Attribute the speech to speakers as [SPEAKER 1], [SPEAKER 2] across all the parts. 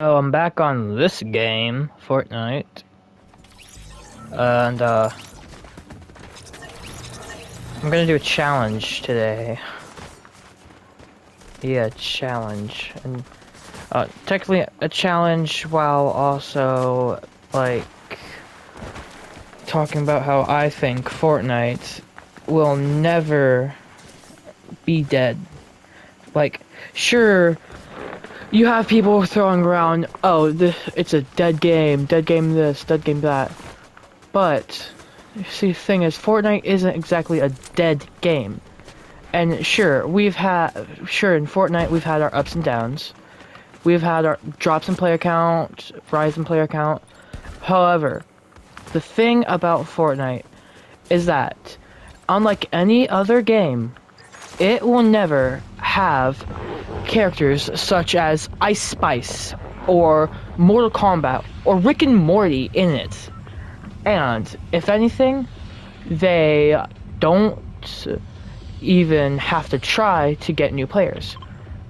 [SPEAKER 1] Oh, I'm back on this game, Fortnite, and I'm gonna do a challenge today. Yeah, challenge, and technically a challenge while also like talking about how I think Fortnite will never be dead. Like, sure, you have people throwing around, oh, it's a dead game this, dead game that. But, see, the thing is, Fortnite isn't exactly a dead game. And sure, in Fortnite we've had our ups and downs. We've had our drops in player count, rise in player count. However, the thing about Fortnite is that, unlike any other game, it will never have characters such as Ice Spice, or Mortal Kombat, or Rick and Morty in it. And, if anything, they don't even have to try to get new players.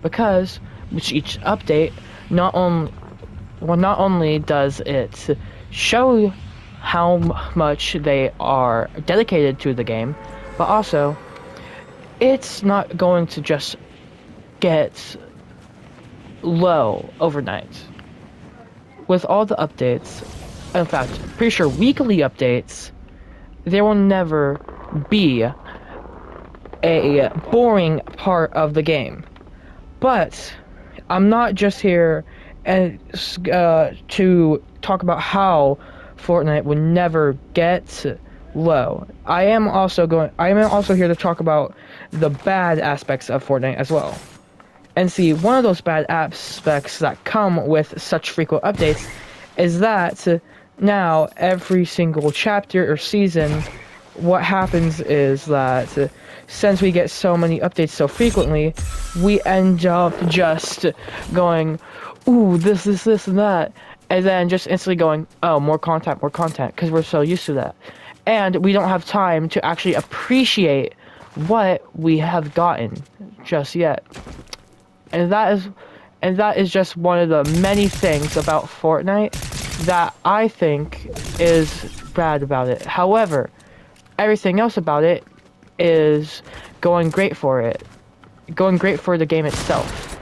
[SPEAKER 1] Because with each update, not only does it show how much they are dedicated to the game, but also, it's not going to just get low overnight. With all the updates, in fact, pretty sure weekly updates, there will never be a boring part of the game. But I'm not just here to talk about how Fortnite would never get low. I am also here to talk about the bad aspects of Fortnite as well. And see, one of those bad aspects that come with such frequent updates is that now every single chapter or season, what happens is that since we get so many updates so frequently, we end up just going, ooh, this, and that, and then just instantly going, oh, more content, because we're so used to that. And we don't have time to actually appreciate what we have gotten just yet. And that is just one of the many things about Fortnite that I think is bad about it. However, everything else about it is going great for it. Going great for the game itself.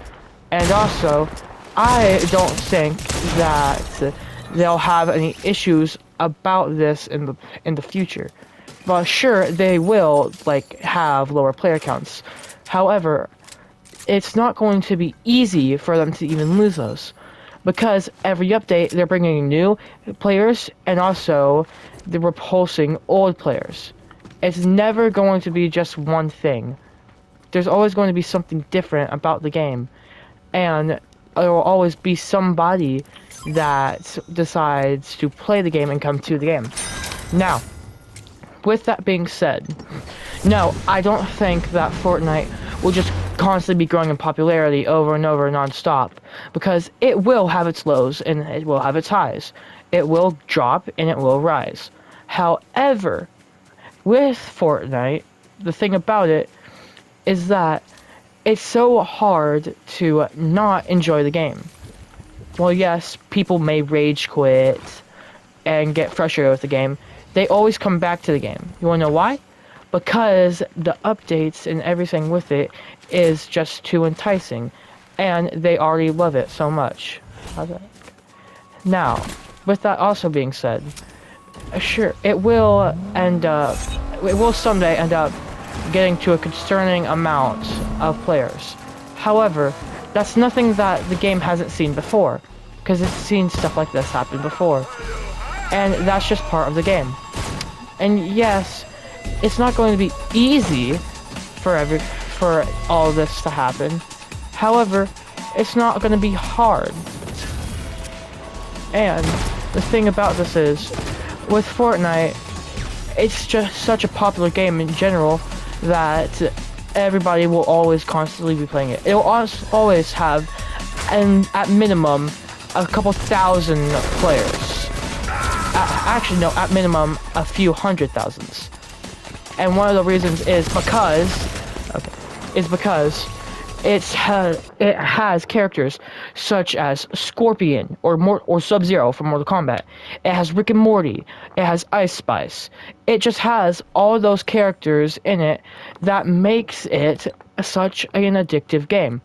[SPEAKER 1] And also, I don't think that they'll have any issues about this in the future. Well, sure, they will, like, have lower player counts. However, it's not going to be easy for them to even lose those. Because every update, they're bringing new players, and also, they're repulsing old players. It's never going to be just one thing. There's always going to be something different about the game. And there will always be somebody that decides to play the game and come to the game. Now, with that being said, no, I don't think that Fortnite will just constantly be growing in popularity over and over non-stop, because it will have its lows and it will have its highs. It will drop and it will rise. However, with Fortnite, the thing about it is that it's so hard to not enjoy the game. Well, yes, people may rage quit and get frustrated with the game. They always come back to the game. You wanna know why? Because the updates and everything with it is just too enticing, and they already love it so much. Now, with that also being said, sure, it will someday end up getting to a concerning amount of players. However, that's nothing that the game hasn't seen before, because it's seen stuff like this happen before. And that's just part of the game. And yes, it's not going to be easy for all this to happen. However, it's not going to be hard. And the thing about this is, with Fortnite, it's just such a popular game in general that everybody will always constantly be playing it. It'll always have, and at minimum, a couple thousand players. Actually, no, at minimum, a few hundred thousands. And one of the reasons is because it has characters such as Scorpion or Sub-Zero from Mortal Kombat. It has Rick and Morty. It has Ice Spice. It just has all those characters in it that makes it such an addictive game.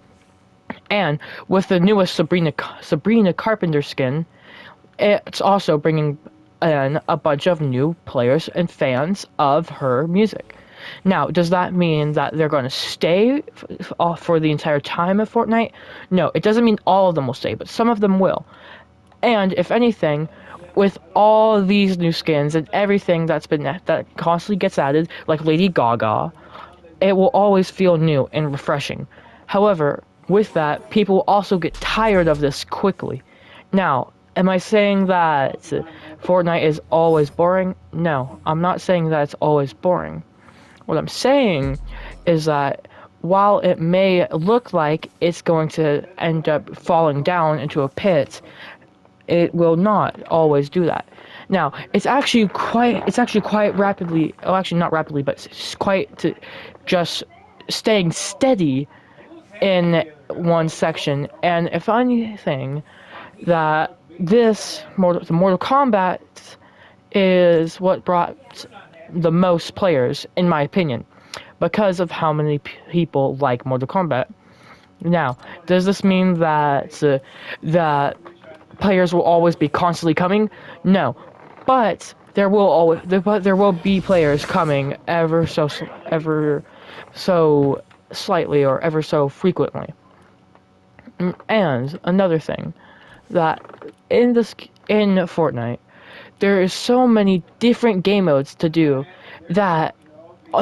[SPEAKER 1] And with the newest Sabrina Carpenter skin, it's also bringing in a bunch of new players and fans of her music. Now, does that mean that they're going to stay for the entire time of Fortnite? No, it doesn't mean all of them will stay, but some of them will. And if anything, with all these new skins and everything that constantly gets added, like Lady Gaga, it will always feel new and refreshing. However, with that, people will also get tired of this quickly. Now, am I saying that Fortnite is always boring? No, I'm not saying that it's always boring. What I'm saying is that while it may look like it's going to end up falling down into a pit, it will not always do that. Now, it's actually quite rapidly, well, actually not rapidly, but it's quite just staying steady in one section. And if anything, that the Mortal Kombat is what brought the most players, in my opinion, because of how many people like Mortal Kombat. Now, does this mean that players will always be constantly coming? No, but there will be players coming ever so slightly or ever so frequently. And another thing, that in Fortnite, there is so many different game modes to do that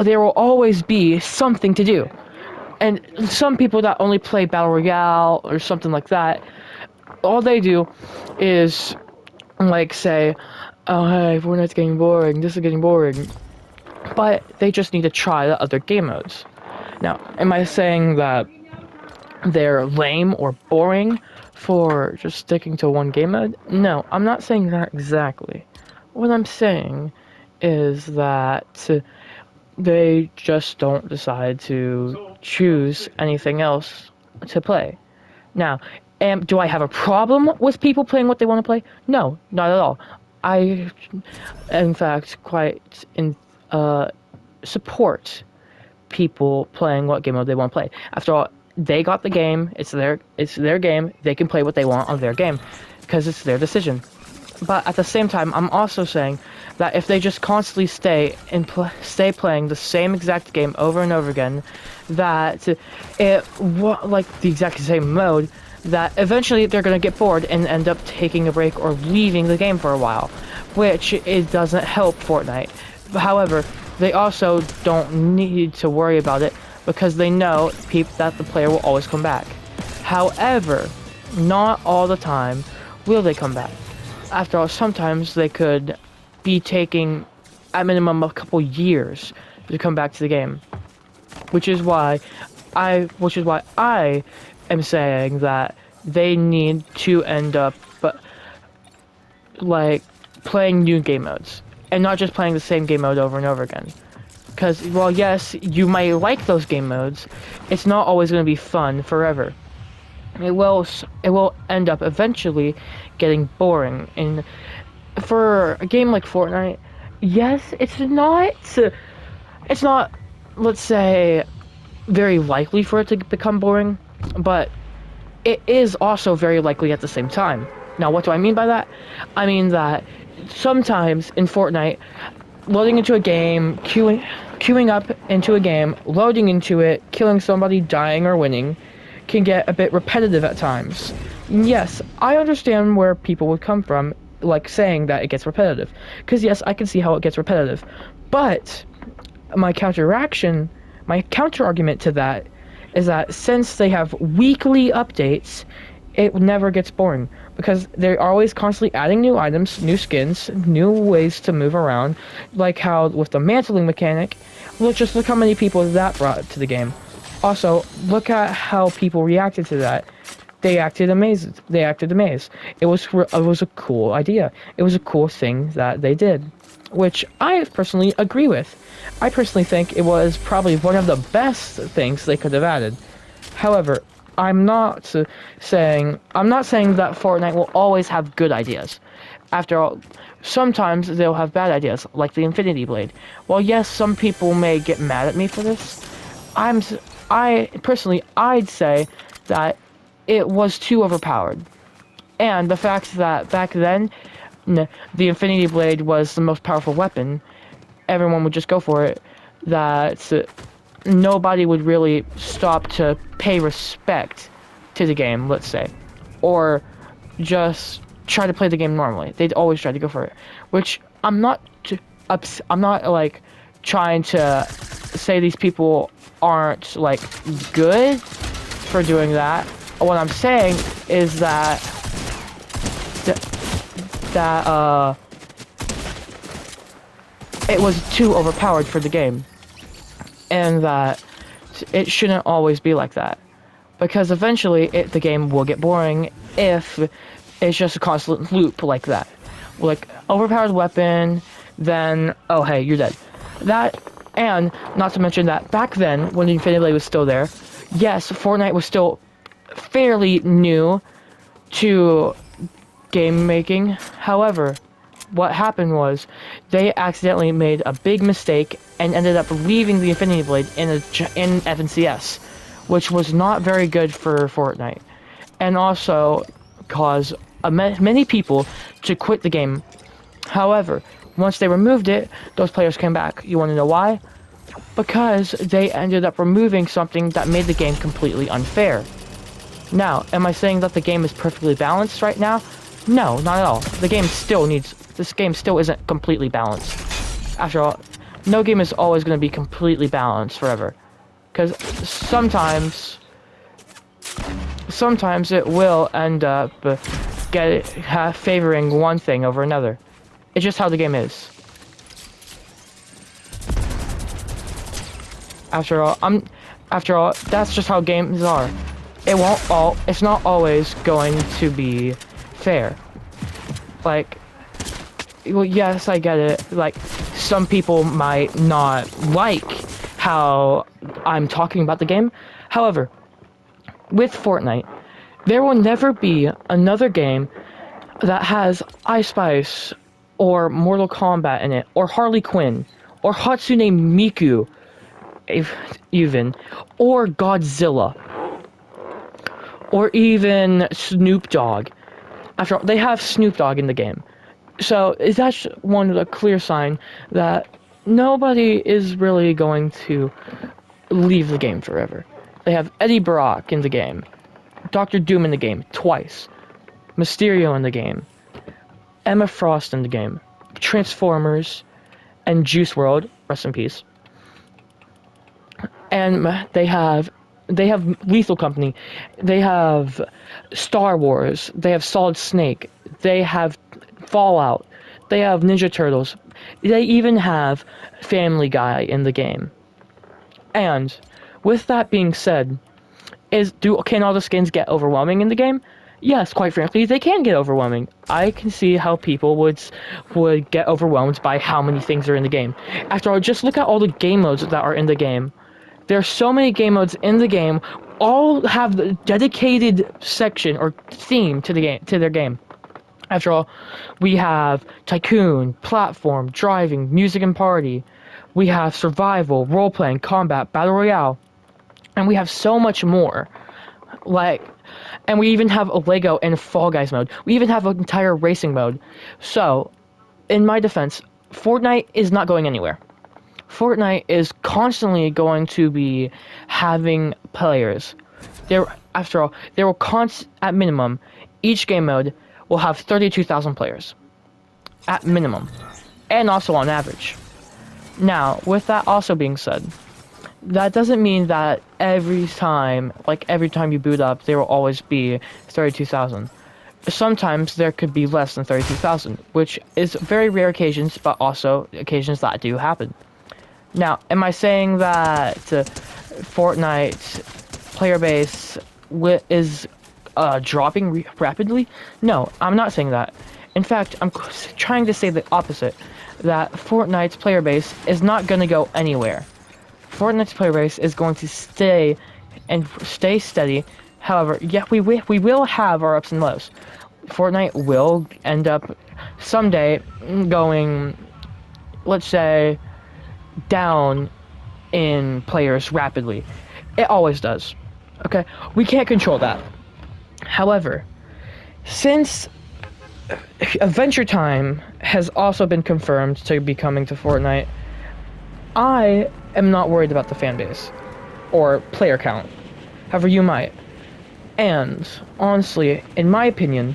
[SPEAKER 1] there will always be something to do. And some people that only play Battle Royale or something like that, all they do is like say, oh hey, Fortnite's getting boring, this is getting boring. But they just need to try the other game modes. Now, am I saying that they're lame or boring for just sticking to one game mode? No, I'm not saying that exactly. What I'm saying is that they just don't decide to choose anything else to play. Now, do I have a problem with people playing what they want to play? No, not at all. I, in fact, quite support people playing what game mode they want to play. After all, they got the game. It's their game. They can play what they want on their game because it's their decision. But at the same time, I'm also saying that if they just constantly stay playing the same exact game over and over again, that like the exact same mode, that eventually they're going to get bored and end up taking a break or leaving the game for a while, which it doesn't help Fortnite. However, they also don't need to worry about it because they know that the player will always come back. However, not all the time will they come back. After all, sometimes they could be taking at minimum a couple years to come back to the game, which is why I am saying that they need to end up like playing new game modes and not just playing the same game mode over and over again. Because while yes, you might like those game modes, it's not always going to be fun forever. It will end up eventually getting boring. And for a game like Fortnite, yes, it's not, let's say, very likely for it to become boring, but it is also very likely at the same time. Now, what do I mean by that? I mean that sometimes in Fortnite, loading into a game, queuing up into a game, loading into it, killing somebody, dying or winning, can get a bit repetitive at times. Yes, I understand where people would come from, like saying that it gets repetitive. Because yes, I can see how it gets repetitive. But my counter argument to that is that since they have weekly updates, it never gets boring. Because they're always constantly adding new items, new skins, new ways to move around. Like how with the mantling mechanic, just look how many people that brought to the game. Also, look at how people reacted to that. They acted amazed. It was a cool idea. It was a cool thing that they did, which I personally agree with. I personally think it was probably one of the best things they could have added. However, I'm not saying that Fortnite will always have good ideas. After all, sometimes they'll have bad ideas, like the Infinity Blade. While yes, some people may get mad at me for this, I personally, I'd say that it was too overpowered. And the fact that back then, the Infinity Blade was the most powerful weapon, everyone would just go for it. That nobody would really stop to pay respect to the game, let's say, or just try to play the game normally. They'd always try to go for it, which I'm not like trying to say these people aren't like good for doing that. What I'm saying is that it was too overpowered for the game, and that it shouldn't always be like that, because eventually the game will get boring if it's just a constant loop like that. Like, overpowered weapon, then, oh hey, you're dead. That, and not to mention that back then, when the Infinity Blade was still there, yes, Fortnite was still fairly new to game making. However, what happened was they accidentally made a big mistake and ended up leaving the Infinity Blade in FNCS, which was not very good for Fortnite, and also caused many people to quit the game. However, once they removed it, those players came back. You want to know why? Because they ended up removing something that made the game completely unfair. Now, am I saying that the game is perfectly balanced right now? No, not at all. This game still isn't completely balanced. After all, no game is always going to be completely balanced forever. Because sometimes it will end up favoring one thing over another. It's just how the game is. After all, that's just how games are. It's not always going to be fair. Like, well, yes, I get it. Like, some people might not like how I'm talking about the game. However, with Fortnite, there will never be another game that has Ice Spice or Mortal Kombat in it, or Harley Quinn, or Hatsune Miku, even, or Godzilla, or even Snoop Dogg. After all, they have Snoop Dogg in the game. So that's one of the clear sign that nobody is really going to leave the game forever. They have Eddie Brock in the game, Doctor Doom in the game twice, Mysterio in the game, Emma Frost in the game, Transformers, and Juice WRLD, rest in peace. And they have Lethal Company, they have Star Wars, they have Solid Snake, they have Fallout, they have Ninja Turtles, they even have Family Guy in the game. And with that being said, can all the skins get overwhelming in the game? Yes, quite frankly, they can get overwhelming. I can see how people would get overwhelmed by how many things are in the game. After all, just look at all the game modes that are in the game. There are so many game modes in the game, all have the dedicated section or theme to their game. After all, we have Tycoon, Platform, Driving, Music and Party. We have Survival, Role-Playing, Combat, Battle Royale. And we have so much more. And we even have a Lego and Fall Guys mode. We even have an entire racing mode. So, in my defense, Fortnite is not going anywhere. Fortnite is constantly going to be having players. After all, at minimum, each game mode will have 32,000 players. At minimum. And also on average. Now, with that also being said, that doesn't mean that every time you boot up, there will always be 32,000. Sometimes there could be less than 32,000, which is very rare occasions, but also occasions that do happen. Now, am I saying that Fortnite's player base is dropping rapidly? No, I'm not saying that. In fact, I'm trying to say the opposite, that Fortnite's player base is not going to go anywhere. Fortnite's player base is going to stay and stay steady. However, yeah, we will have our ups and lows. Fortnite will end up someday going, let's say, down in players rapidly. It always does. Okay? We can't control that. However, since Adventure Time has also been confirmed to be coming to Fortnite, I am not worried about the fan base or player count. However, you might. And honestly, in my opinion,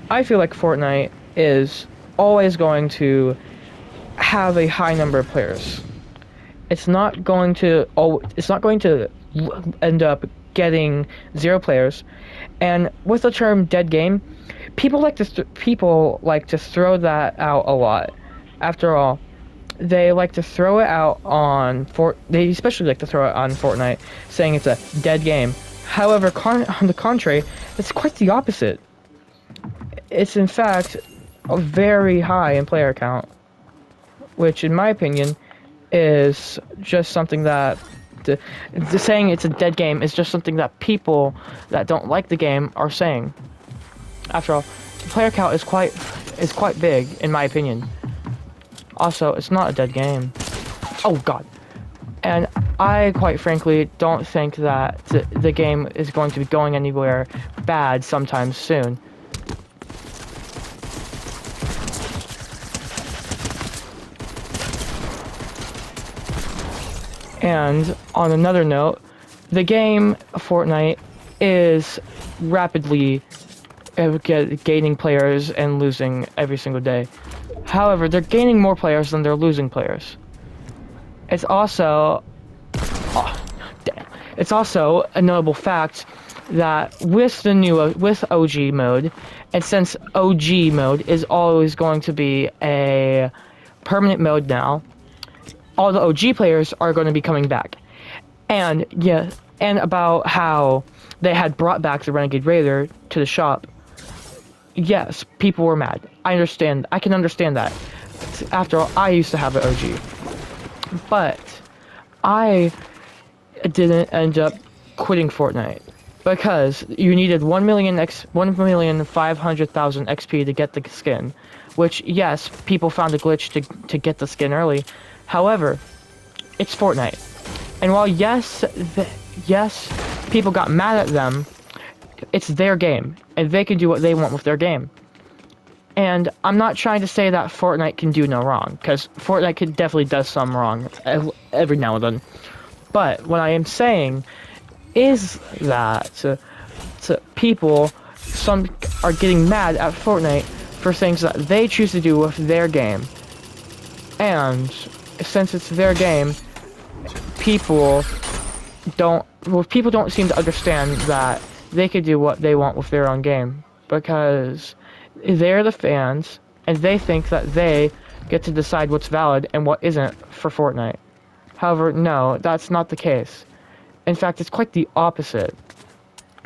[SPEAKER 1] I feel like Fortnite is always going to have a high number of players. It's not going to end up getting 0 players. And with the term dead game, people like to throw that out a lot. After all, they like to throw it out on they especially like to throw it on Fortnite, saying it's a dead game. However, on the contrary, it's quite the opposite. It's in fact a very high in player count, which in my opinion is just something that the saying it's a dead game is just something that people that don't like the game are saying. After all, the player count is quite big in my opinion. Also, it's not a dead game. Oh god. And I quite frankly don't think that the game is going to be going anywhere bad sometime soon. And on another note, the game Fortnite is rapidly gaining players and losing every single day. However, they're gaining more players than they're losing players. It's also It's also a notable fact that with OG mode, and since OG mode is always going to be a permanent mode now, all the OG players are going to be coming back. And yeah, and about how they had brought back the Renegade Raider to the shop. Yes, people were mad. I can understand that. After all, I used to have an OG. But I didn't end up quitting Fortnite because you needed 1,500,000 XP to get the skin, which yes, people found a glitch to get the skin early. However, it's Fortnite, and while yes, people got mad at them, it's their game, and they can do what they want with their game. And I'm not trying to say that Fortnite can do no wrong, because Fortnite definitely does some wrong every now and then. But what I am saying is that people, some are getting mad at Fortnite for things that they choose to do with their game. And since it's their game, people don't seem to understand that they could do what they want with their own game, because they're the fans and they think that they get to decide what's valid and what isn't for Fortnite. However, no, that's not the case. In fact, it's quite the opposite,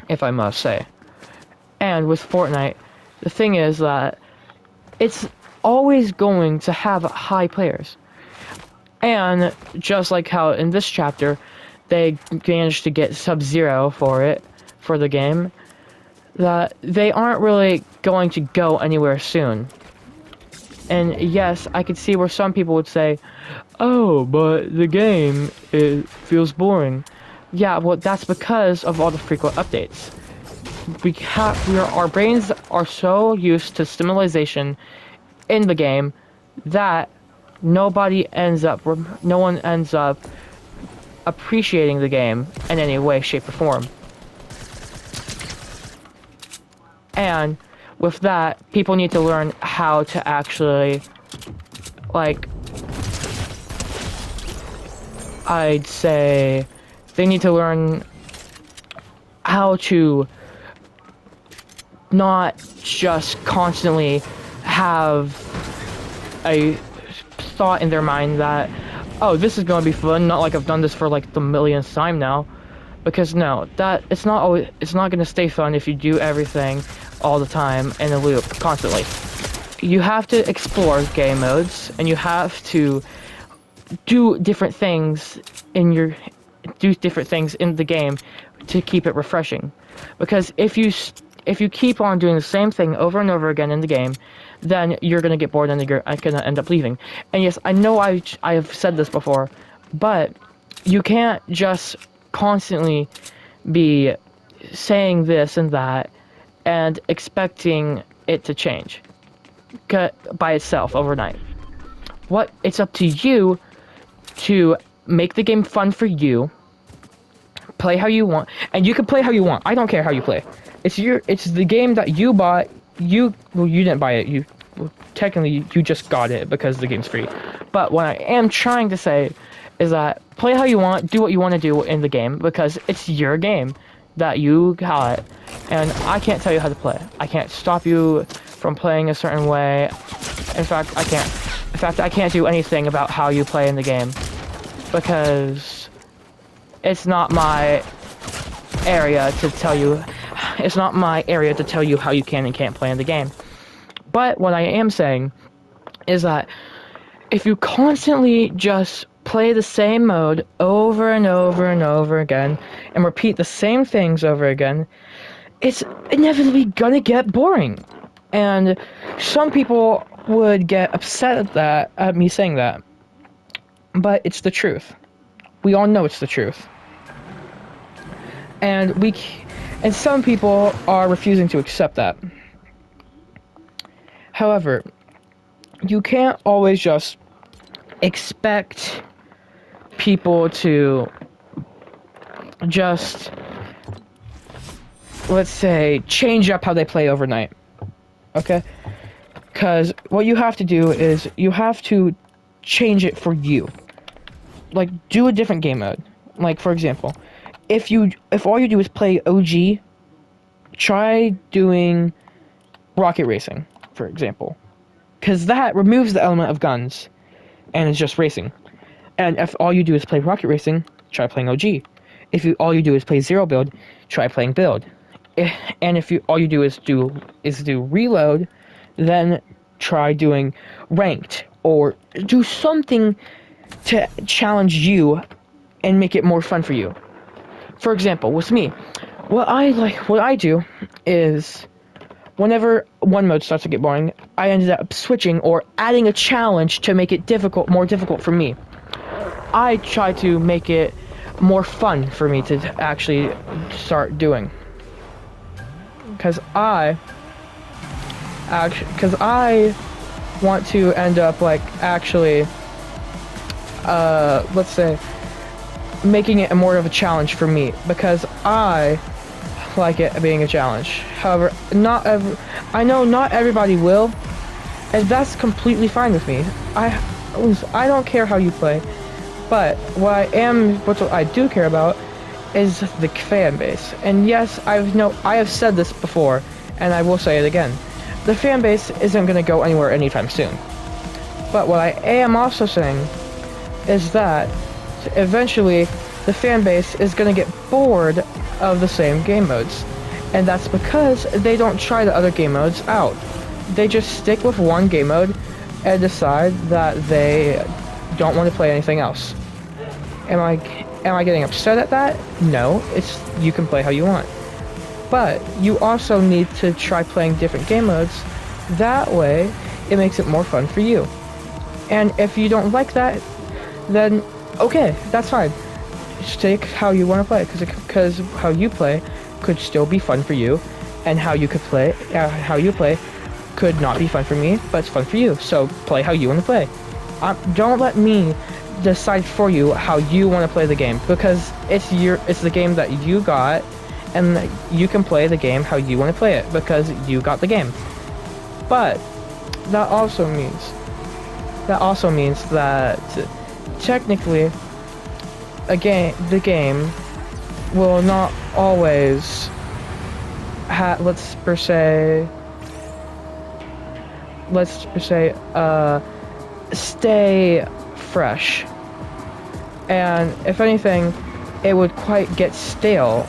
[SPEAKER 1] if I must say. And with Fortnite, the thing is that it's always going to have high players. And just like how in this chapter, they managed to get Sub-Zero for the game, that they aren't really going to go anywhere soon. And yes, I could see where some people would say, oh, but the game, it feels boring. Yeah, well, that's because of all the frequent updates. Our brains are so used to stimulation in the game that no one ends up appreciating the game in any way, shape, or form. And with that, people need to learn how to actually, like, I'd say they need to learn how to not just constantly have a thought in their mind that, oh, this is going to be fun, not like I've done this for like the millionth time now. Because no, it's not going to stay fun if you do everything all the time in a loop constantly. You have to explore game modes, and you have to do different things in do different things in the game to keep it refreshing. Because if you keep on doing the same thing over and over again in the game, then you're gonna get bored and you're gonna end up leaving. And yes, I know I have said this before, but you can't just constantly be saying this and that and expecting it to change by itself overnight. It's up to you to make the game fun for you, play how you want, and you can play how you want. I don't care how you play. It's the game that you bought. You didn't buy it. Technically you just got it because the game's free. But what I am trying to say is that play how you want, do what you want to do in the game because it's your game that you got, and I can't tell you how to play. I can't stop you from playing a certain way. In fact, I can't do anything about how you play in the game because it's not my area to tell you. It's not my area to tell you how you can and can't play in the game. But what I am saying is that if you constantly just play the same mode over and over and over again and repeat the same things over again, it's inevitably gonna get boring. And some people would get upset at me saying that. But it's the truth. We all know it's the truth. And some people are refusing to accept that. However, you can't always just expect people to just, let's say, change up how they play overnight. Okay? Because what you have to do is you have to change it for you. Like, do a different game mode. Like, for example, if all you do is play OG, try doing rocket racing, for example. Because that removes the element of guns, and it's just racing. And if all you do is play rocket racing, try playing OG. If all you do is play zero build, try playing build. And if all you do is do reload, then try doing ranked, or do something to challenge you and make it more fun for you. For example, with me, what I do is whenever one mode starts to get boring, I ended up switching or adding a challenge to make it more difficult for me. I try to make it more fun for me to actually start doing. Because I want to end up actually, let's say, making it more of a challenge for me, because I like it being a challenge. However, I know not everybody will, and that's completely fine with me. I don't care how you play, but what I do care about is the fan base. And yes, I have said this before, and I will say it again. The fan base isn't going to go anywhere anytime soon. But what I am also saying is that eventually the fan base is going to get bored of the same game modes. And that's because they don't try the other game modes out. They just stick with one game mode and decide that they don't want to play anything else. Am I getting upset at that? No, you can play how you want. But you also need to try playing different game modes. That way, it makes it more fun for you. And if you don't like that, then okay, that's fine. Stick how you want to play, because how you play could still be fun for you, and how you play could not be fun for me, but it's fun for you. So play how you want to play. Don't let me decide for you how you want to play the game, because it's the game that you got, and you can play the game how you want to play it because you got the game. But that also means that technically the game will not always let's per se stay fresh, and if anything, it would quite get stale.